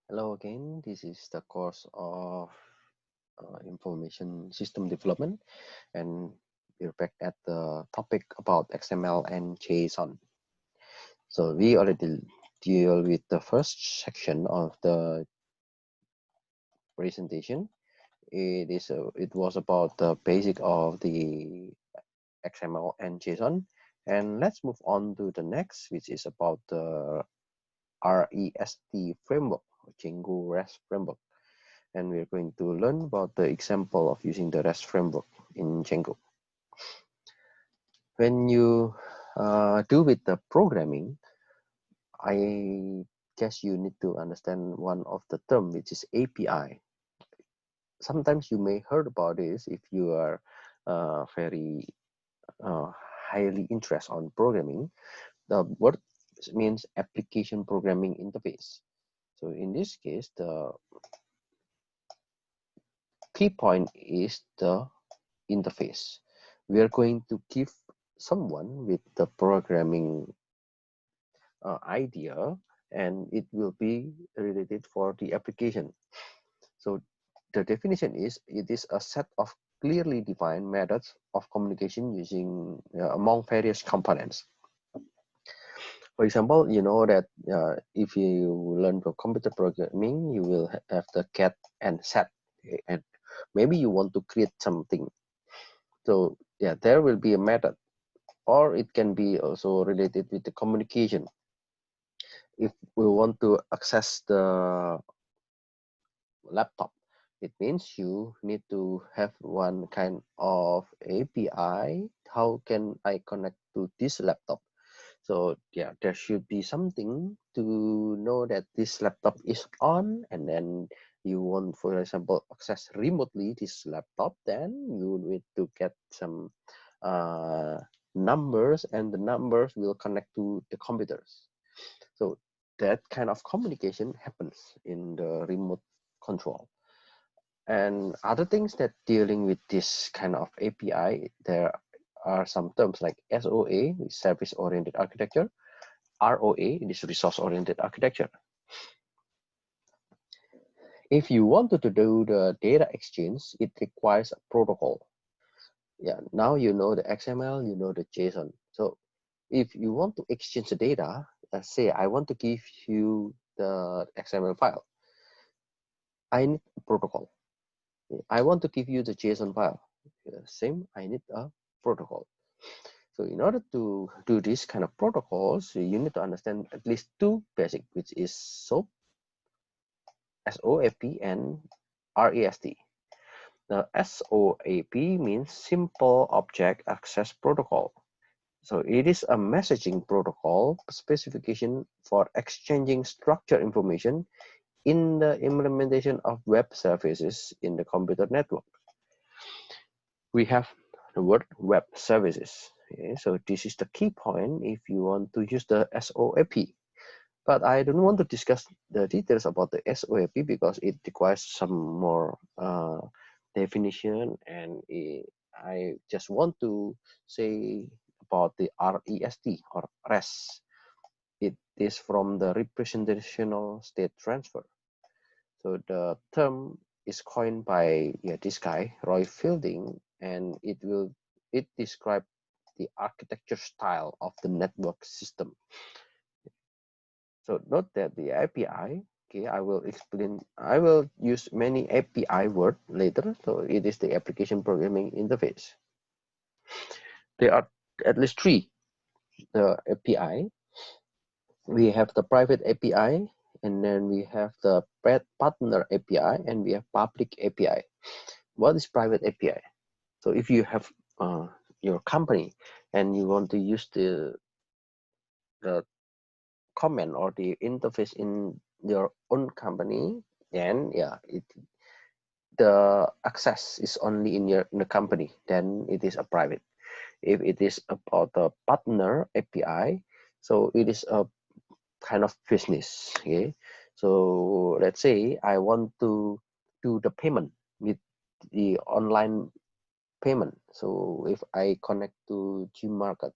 Hello again, this is the course of information system development, and we're back at the topic about XML and JSON. So we already deal with the first section of the presentation. It was about the basic of the XML and JSON, and let's move on to the next, which is about the REST framework, Django REST framework. And we're going to learn about the example of using the REST framework in Django. When you do with the programming, I guess you need to understand one of the term, which is API. Sometimes you may heard about this if you are very uh, highly interested on programming. The word means application programming interface. So in this case, the key point is the interface. We are going to give someone with the programming idea, and it will be related for the application. So the definition is it is a set of clearly defined methods of communication using among various components. For example, you know that if you learn for computer programming, you will have the get and set, and maybe you want to create something. So yeah, there will be a method, or it can be also related with the communication. If we want to access the laptop, it means you need to have one kind of API. How can I connect to this laptop? So yeah, there should be something to know that this laptop is on, and then you want, for example, access remotely this laptop, then you need to get some uh, numbers, and the numbers will connect to the computers. So that kind of communication happens in the remote control. And other things that dealing with this kind of API, there are some terms like SOA, service oriented architecture, ROA, this resource oriented architecture. If you wanted to do the data exchange, it requires a protocol. Yeah, now you know the XML, you know the JSON. So if you want to exchange the data, let's say I want to give you the XML file, I need a protocol. I want to give you the JSON file. Same, I need a protocol. So in order to do this kind of protocols, you need to understand at least two basic, which is SOAP, SOAP, and REST. The SOAP means Simple Object Access Protocol. So it is a messaging protocol specification for exchanging structured information in the implementation of web services in the computer network. We have the word web services. Okay, so this is the key point if you want to use the SOAP. But I don't want to discuss the details about the SOAP because it requires some more definition, and I just want to say about the REST or REST. It is from the representational state transfer. So the term is coined by this guy, Roy Fielding, and it describes the architecture style of the network system. So note that the API, okay, I will use many API word later. So it is the application programming interface. There are at least three, the API. We have the private API, and then we have the partner API, and we have public API. What is private API? So if you have your company and you want to use the comment or the interface in your own company, then yeah, the access is only in the company, then it is a private. If it is about the partner API, so it is a kind of business. Okay, so let's say I want to do the payment with the online payment. So if I connect to Gmarket,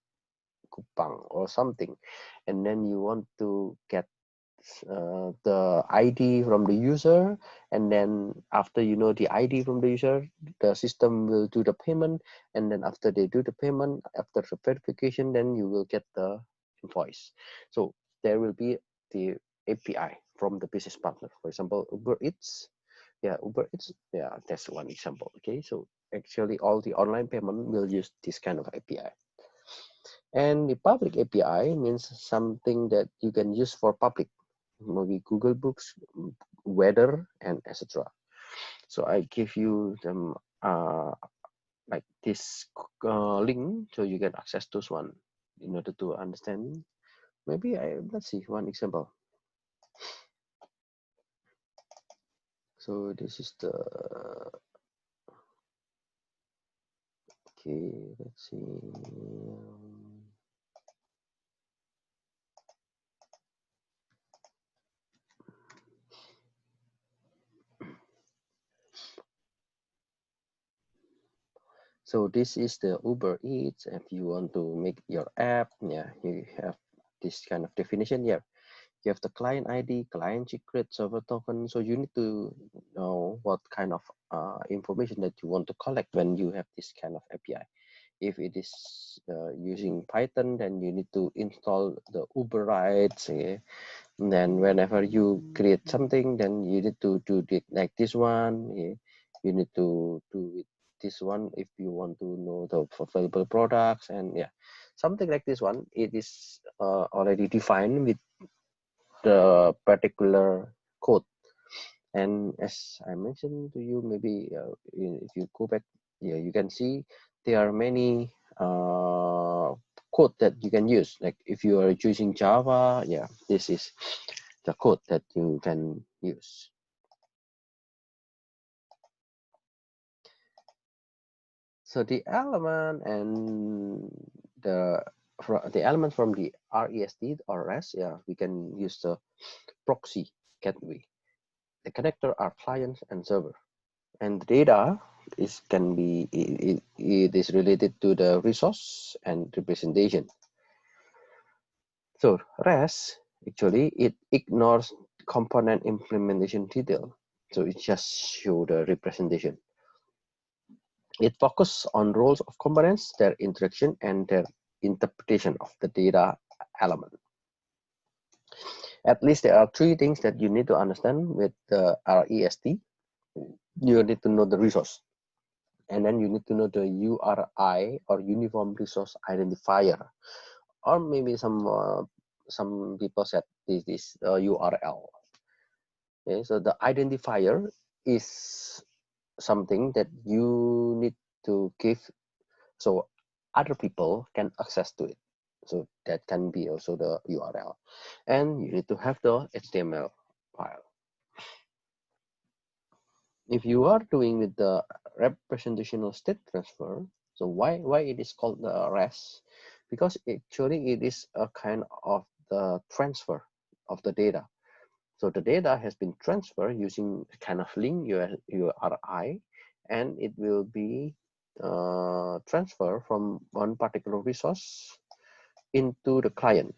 Kupang or something, and then you want to get the ID from the user, and then after you know the ID from the user, the system will do the payment, and then after they do the payment, after the verification, then you will get the invoice. So there will be the API from the business partner. For example, Uber Eats. Yeah, Uber Eats. Yeah, that's one example. Okay, so actually all the online payment will use this kind of API. And the public API means something that you can use for public, maybe Google Books, weather, and etc. So I give you them like this link, so you can access those one in order to understand. Maybe let's see one example. So this is the okay. Let's see. So this is the Uber Eats. If you want to make your app, yeah, you have this kind of definition. Yeah, you have the client ID, client secret, server token. So you need to know what kind of information that you want to collect when you have this kind of API. If it is using Python, then you need to install the Uber rights. Yeah. And then whenever you create something, then you need to do it like this one. Yeah. You need to do it this one if you want to know the available products, and yeah, something like this one. It is already defined with the particular code. And as I mentioned to you, maybe if you go back, yeah, you can see there are many code that you can use. Like if you are using Java, yeah, this is the code that you can use. So the element and the element from the REST or REST, yeah, we can use the proxy gateway. The connector are clients and server, and the data is can be it is related to the resource and representation. So REST actually it ignores component implementation detail, so it just show the representation. It focuses on roles of components, their interaction, and their interpretation of the data element. At least there are three things that you need to understand with the REST. You need to know the resource, and then you need to know the URI or Uniform Resource Identifier, or maybe some people said this is URL. Okay, so the identifier is something that you need to give so other people can access to it. So that can be also the URL, and you need to have the HTML file. If you are doing with the representational state transfer, so why it is called the REST? Because actually it is a kind of the transfer of the data. So the data has been transferred using kind of link URI, and it will be transferred from one particular resource into the client.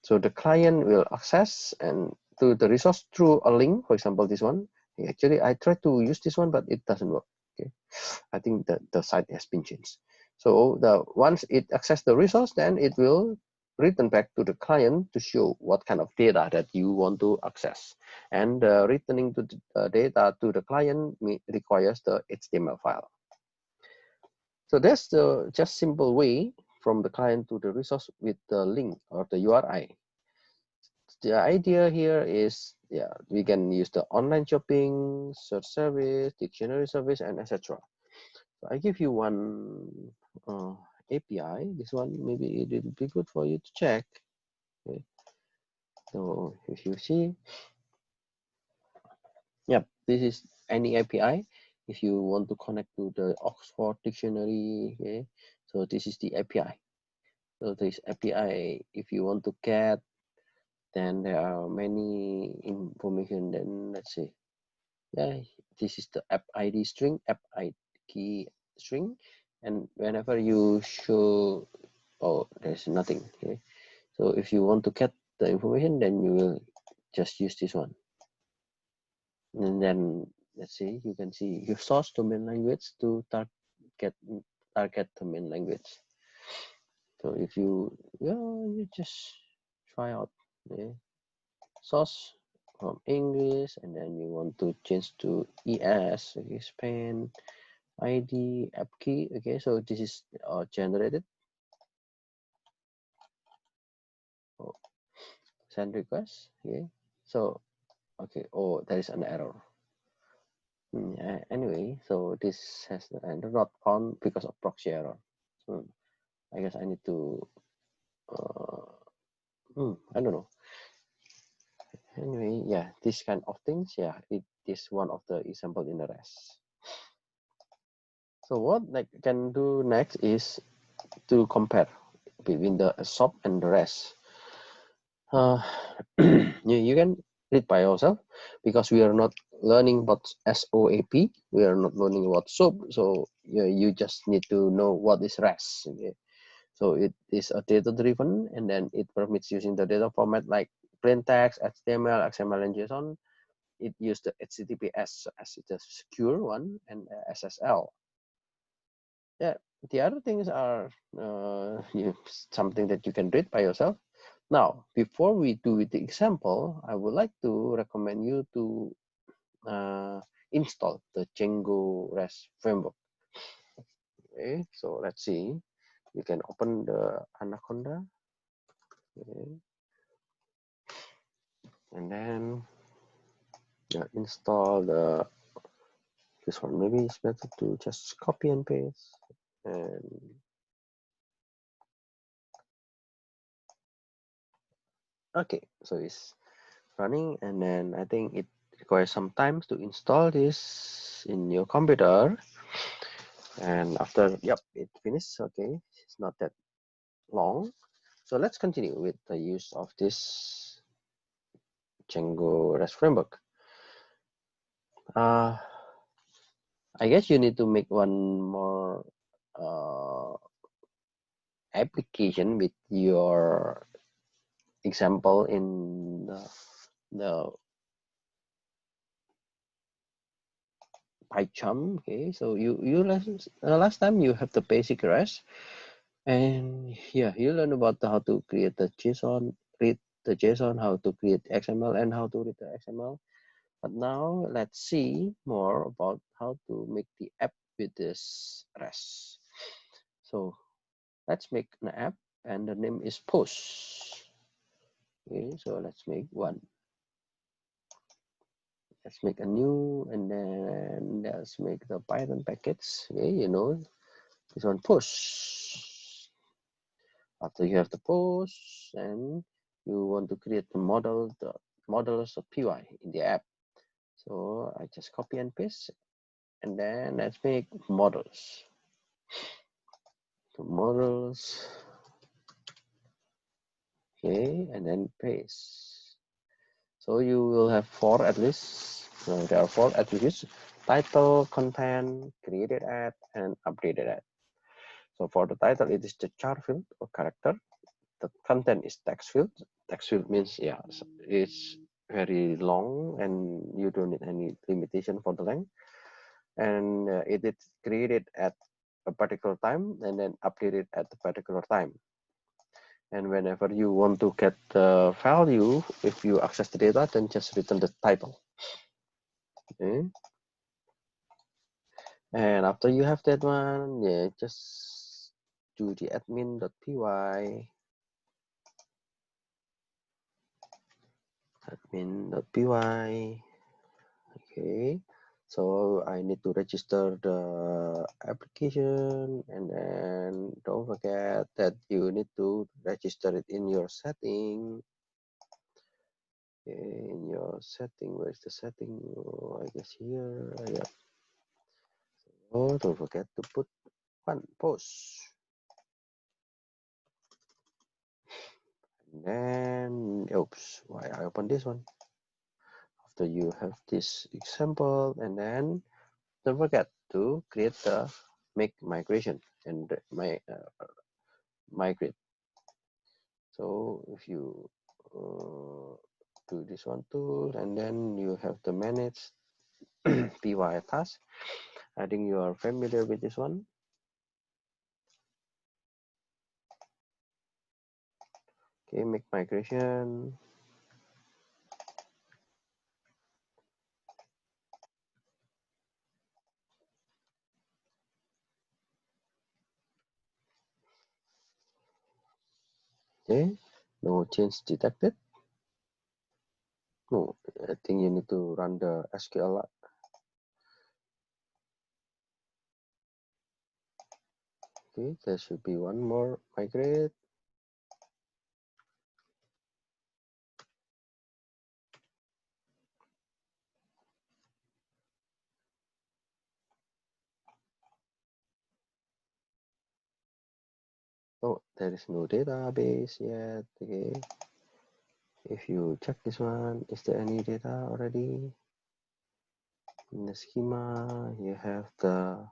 So the client will access and to the resource through a link. For example, this one. Actually, I tried to use this one, but it doesn't work. Okay, I think that the site has been changed. So once it access the resource, then it will return back to the client to show what kind of data that you want to access. And returning to the data to the client requires the HTML file. So that's the just simple way from the client to the resource with the link or the URI. The idea here is, yeah, we can use the online shopping, search service, dictionary service, and etc. So I give you one API. This one maybe it will be good for you to check. Okay. So if you see, yep, this is any API. If you want to connect to the Oxford Dictionary, okay, so this is the API. So this API, if you want to get, then there are many information. Then let's see. Yeah, this is the app ID string, app ID key string, and whenever you show, oh, there's nothing. Okay, so if you want to get the information, then you will just use this one. And then let's see, you can see your source domain language to target domain language. So if you you just try out the source from English, and then you want to change to ES, okay, Spain, ID, app key. Okay, so this is generated. Oh, send request. Okay, so okay, oh, there is an error. Anyway, so this has the error not found because of proxy error. I guess I need to I don't know. Anyway, yeah, this kind of things, yeah, it is one of the example in the REST. So what I can do next is to compare between the SOAP and the REST. You can read by yourself, because we are not learning about SOAP, we are not learning about SOAP, so yeah, you just need to know what is REST. Okay? So it is a data driven, and then it permits using the data format like plain text, HTML, XML, and JSON. It used the HTTPS as the secure one, and SSL. Yeah, the other things are something that you can read by yourself. Now, before we do the example, I would like to recommend you to install the Django REST framework. Okay, so let's see. You can open the Anaconda. Okay. And then install this one. Maybe it's better to just copy and paste. And okay, so it's running, and then I think it requires some time to install this in your computer. And after, yep, it finished. Okay, it's not that long. So let's continue with the use of this Django REST framework. I guess you need to make one more application with your example in the PyCharm. Okay, so you last time you have the basic REST, and yeah, you learn about how to create the JSON, read the JSON, how to create XML, and how to read the XML. But now let's see more about how to make the app with this REST. So let's make an app, and the name is post. Okay, so let's make one. Let's make a new, and then let's make the Python package. Okay, you know, this one post. After you have the post, and you want to create the models.py in the app. So I just copy and paste, and then let's make models. So models, okay, and then paste. So you will have four at least. So there are four attributes: title, content, created ad, and updated ad. So for the title, it is the char field or character. The content is text field. Text field means, yeah, it's very long and you don't need any limitation for the length. And it is created at a particular time and then updated at a particular time. And whenever you want to get the value, if you access the data, then just return the title. Okay. And after you have that one, yeah, just do the admin.py. Admin.py. Okay, so I need to register the application, and then don't forget that you need to register it in your setting. Okay, in your setting, where's the setting? Oh, I guess here. Yeah. Oh, don't forget to put one post. And then, oops, why I open this one? After you have this example, and then don't forget to create the make migration and migrate. So if you to this one tool, and then you have the manage py task. I think you are familiar with this one. Okay, make migration. Okay, no change detected. No, I think you need to run the SQL. Okay, there should be one more migrate. Oh, there is no database yet. Okay, if you check this one, is there any data already? In the schema, you have the,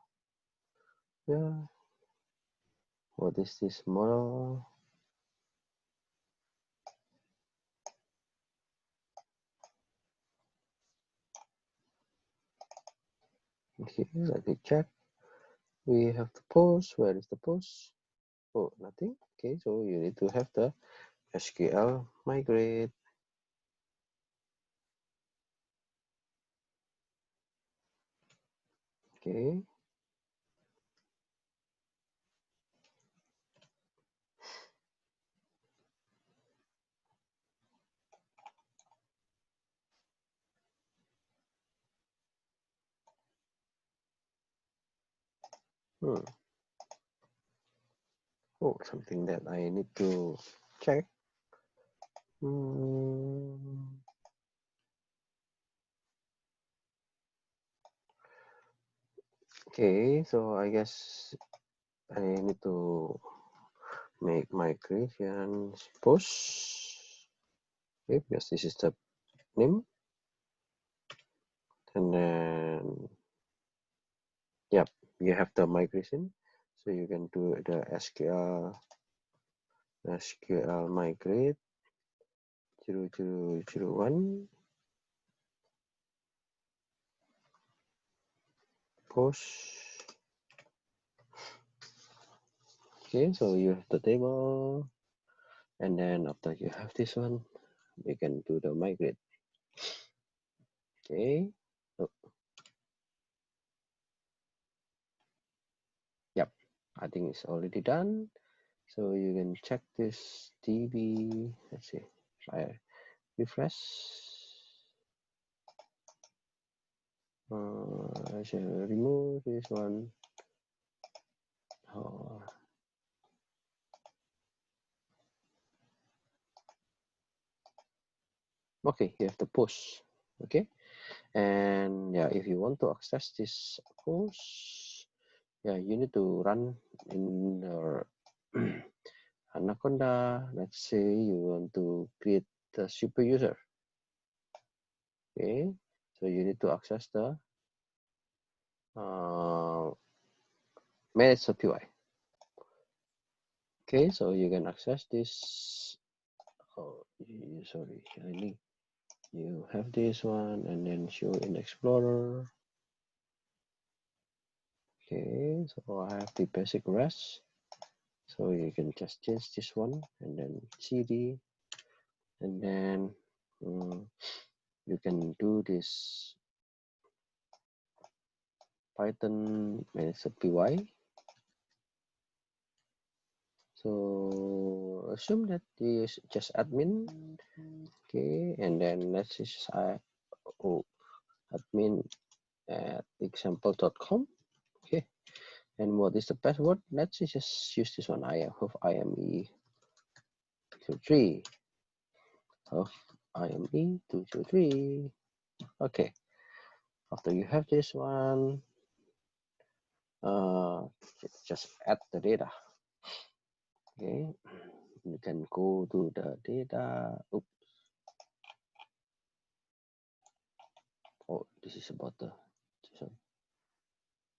yeah, what is this model? Okay, let me check. We have the post. Where is the post? Oh, nothing. Okay, so you need to have the SQL migrate. Okay. Hmm. Oh, something that I need to check. Okay, so I guess I need to make migration post. Okay, because this is the name. And then, yep, you have the migration. So you can do the SQL migrate 0001 post. Okay, so you have the table, and then after you have this one, we can do the migrate. Okay. Oh. Yep, I think it's already done. So you can check this DB. Let's see. I refresh. I should remove this one. Oh. Okay, you have the post. Okay, and yeah, if you want to access this post, yeah, you need to run in your Anaconda. Let's say you want to create the super user. Okay, so you need to access the manage.py. Okay, so you can access this. Oh, sorry, I need you have this one and then show in Explorer. Okay, so I have the basic REST. So you can just change this one and then cd, and then you can do this Python manage.py. So assume that you use just admin. Okay, and then let's just admin at example.com. Okay, and what is the password? Let's just use this one. I have IME223 of IME223. Okay, after you have this one, just add the data. Okay, you can go to the data. Oops. Oh, this is about the JSON.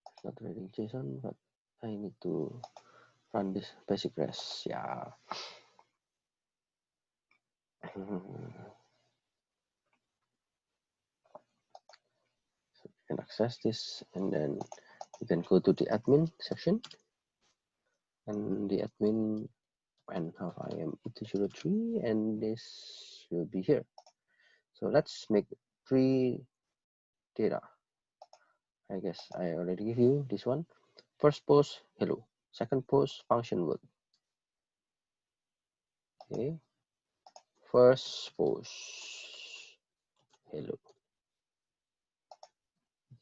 It's not reading JSON, but I need to run this basic REST. Yeah. can access this, and then you can go to the admin section, and the admin and how I am 203, and this will be here. So let's make 3 data. I guess I already give you this one. First post, hello. Second post, function word. Okay. First post, hello.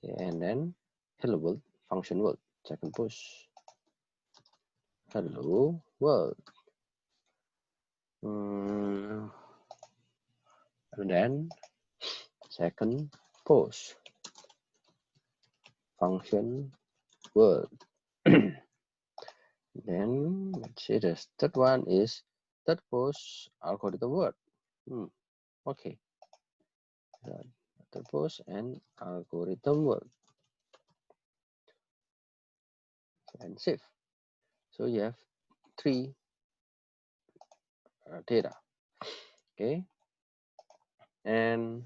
Okay, and then hello world, function world. Second post, hello world. And then second post, function world. Then let's see, the third one is third post algorithm word. Okay. Third post and algorithm word. And save. So you have 3 data. Okay. And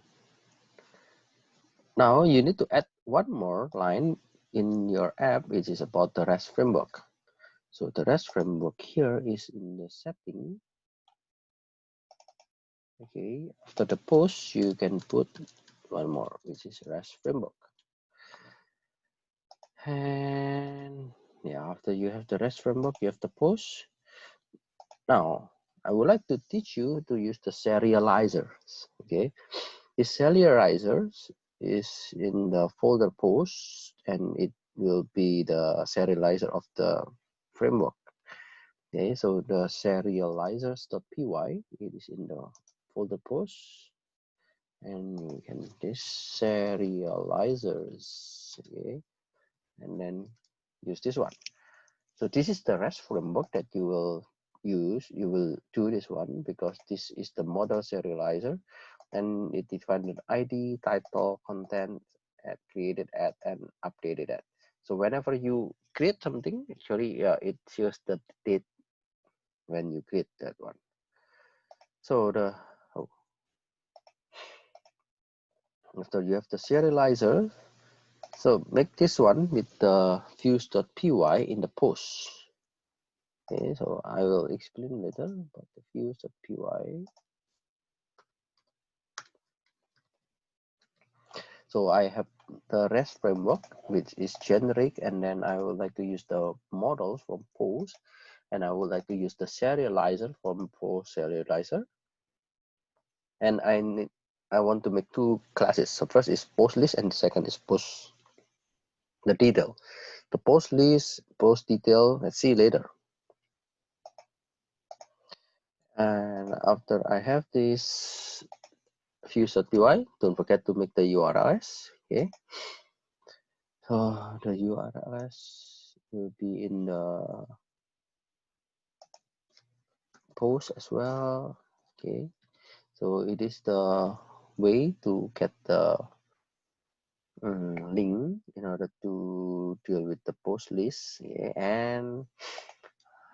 now you need to add one more line in your app, which is about the REST framework. So the REST framework here is in the setting. Okay, after the post, you can put one more, which is REST framework. And yeah, after you have the REST framework, you have the post. Now, I would like to teach you to use the serializers. Okay, the serializers is in the folder post, and it will be the serializer of the framework. Okay, so the serializers.py, it is in the folder post, and you can this serializers. Okay, and then use this one. So this is the REST framework that you will use. You will do this one because this is the model serializer, and it defines the ID, title, content, add, created at, and updated at. So whenever you create something, actually, it shows the date when you create that one. So after you have the serializer, so make this one with the views.py in the post. Okay, so I will explain later about the views.py. So I have the REST framework, which is generic, and then I would like to use the models from post, and I would like to use the serializer from post serializer. And I want to make 2 classes. So first is post list, and the second is post the detail. The post list, post detail, let's see later. And after I have this views.py, don't forget to make the URLs. Okay, so the URLs will be in the post as well. Okay, so it is the way to get the link in order to deal with the post list. Yeah. And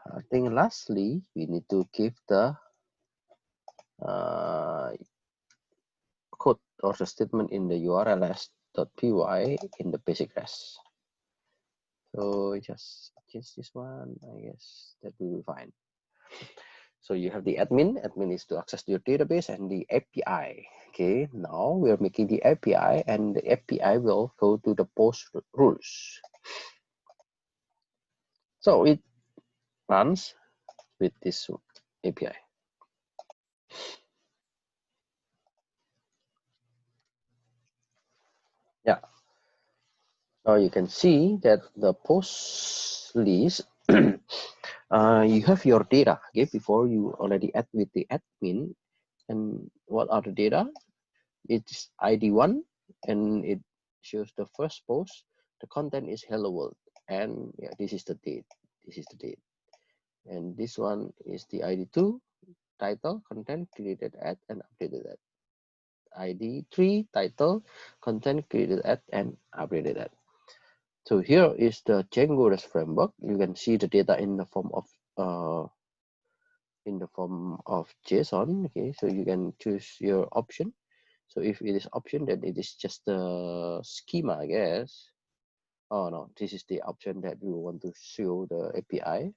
I think lastly, we need to give the code or the statement in the urls.py in the basic REST. So just change this one. I guess that will be fine. So you have the admin. Admin is to access your database, and the API. Okay, now we are making the API, and the API will go to the post rules. So it runs with this API. Yeah. Now you can see that the post list, you have your data. Okay, before you already add with the admin, and what are the data? It's ID1, and it shows the first post. The content is hello world, and yeah, this is the date. This is the date, and this one is the ID2, title, content, created at, and updated at. ID3, title, content, created at, and updated at. So here is the Django REST framework. You can see the data in the form of JSON. Okay, so you can choose your option. So if it is option, then it is just the schema, I guess. Oh no, this is the option that you want to show the API,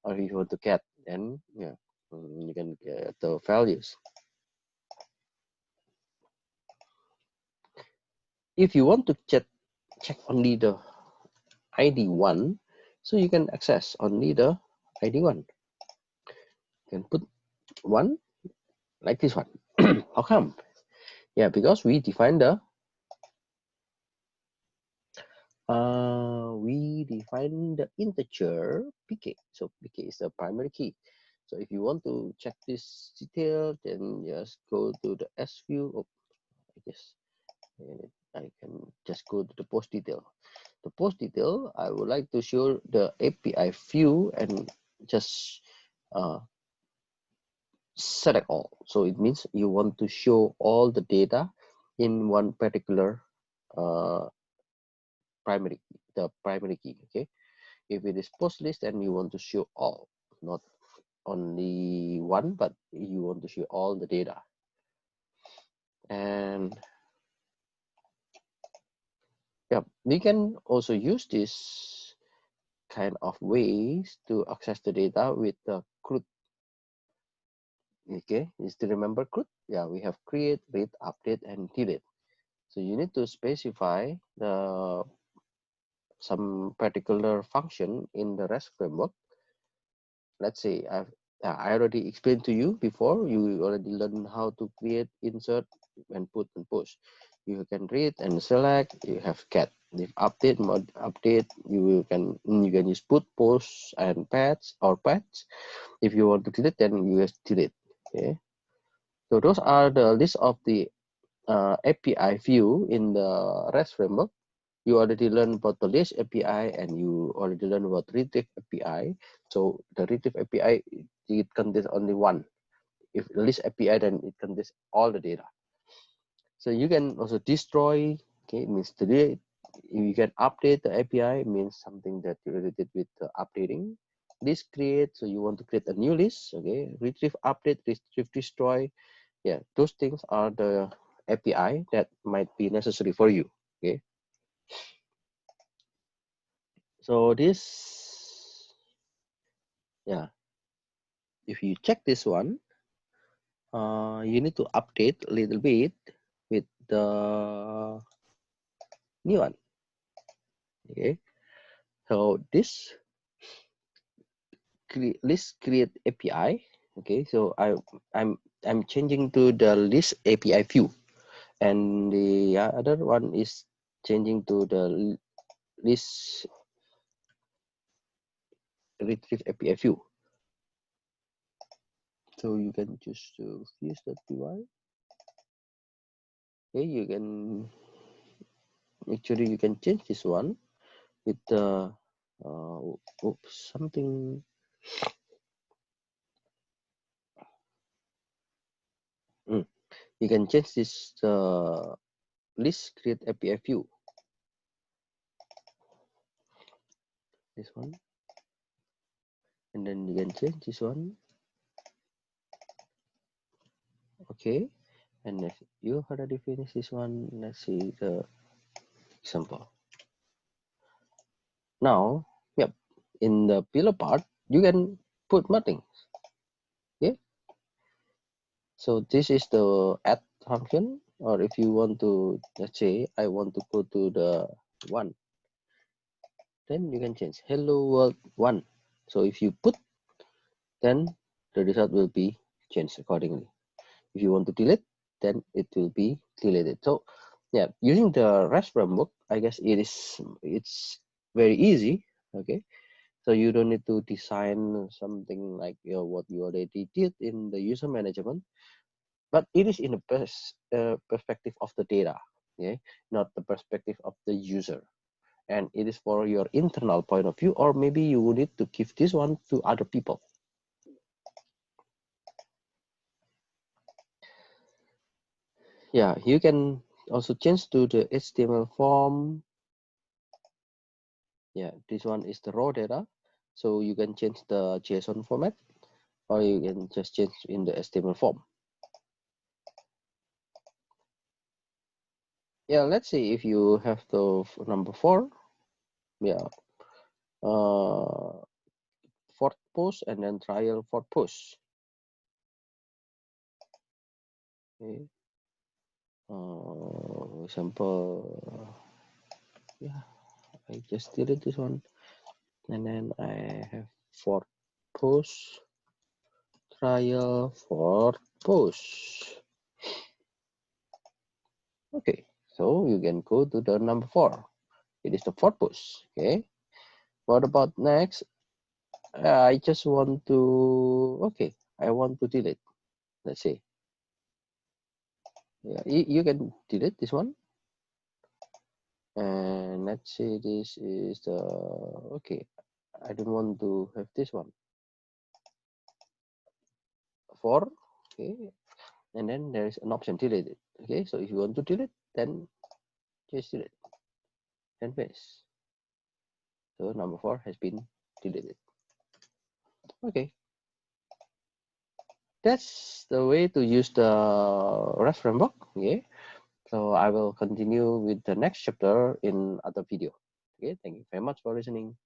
or if you want to get, then yeah, you can get the values. If you want to check only the ID one, so you can access only the ID one. You can put one like this one. How come? Yeah, because we define the integer pk. So pk is the primary key. So if you want to check this detail, then just go to the S view. Oh, I guess I can just go to the post detail. The post detail, I would like to show the API view and just select all. So it means you want to show all the data in one particular the primary key. Okay, if it is post list, then you want to show all, not only one, but you want to show all the data. And yeah, we can also use this kind of ways to access the data with the CRUD. Okay, is to remember CRUD? Yeah, we have create, read, update, and delete. So you need to specify the some particular function in the REST framework. Let's say I already explained to you before. You already learned how to create, insert, and put and push. You can read and select. You have get. If update mode update, you can use put, push, and patch or patch. If you want to delete, then you just delete. Okay. So those are the list of the API view in the REST framework. You already learned about the list API and you already learned about retrieve API. So the retrieve API, it contains only one. If list API, then it contains all the data. So you can also destroy. Okay, it means delete. You can update the API, means something that you related with updating. List create, so you want to create a new list. Okay, retrieve update, retrieve destroy. Yeah, those things are the API that might be necessary for you. Okay, so this, yeah, if you check this one, you need to update a little bit with the new one. Okay, so this list create API. Okay, so I'm changing to the list API view, and the other one is changing to the list retrieve API view. So you can choose to use that UI. Okay, you can actually you can change this one with the something. You can change this list create API view. This one, and then you can change this one. Okay, and if you already finished this one, let's see the example. Now, yep, in the pillar part, you can put nothing. Okay, so this is the add function, or if you want to, let's say, I want to go to the one, then you can change hello world one. So if you put, then the result will be changed accordingly. If you want to delete, then it will be deleted. So yeah, using the REST framework, I guess it's very easy. Okay, so you don't need to design something like what you already did in the user management, but it is in the perspective of the data, okay, not the perspective of the user, and it is for your internal point of view, or maybe you would need to give this one to other people. Yeah, you can also change to the HTML form. Yeah, this one is the raw data, so you can change the JSON format, or you can just change in the HTML form. Yeah, let's see if you have the number 4. Yeah, fourth post and then trial for post. Okay. Example, yeah, I just delete this one, and then I have for post, trial for post. Okay, so you can go to the number 4. It is the fourth post. Okay, what about next? I just want to, okay, I want to delete. Let's see. Yeah, you can delete this one. And let's say this is the, okay, I don't want to have this one. 4, okay, and then there is an option delete it. Okay, so if you want to delete, then just delete and finish. So number 4 has been deleted. Okay, that's the way to use the REST framework. Okay, so I will continue with the next chapter in other video. Okay, thank you very much for listening.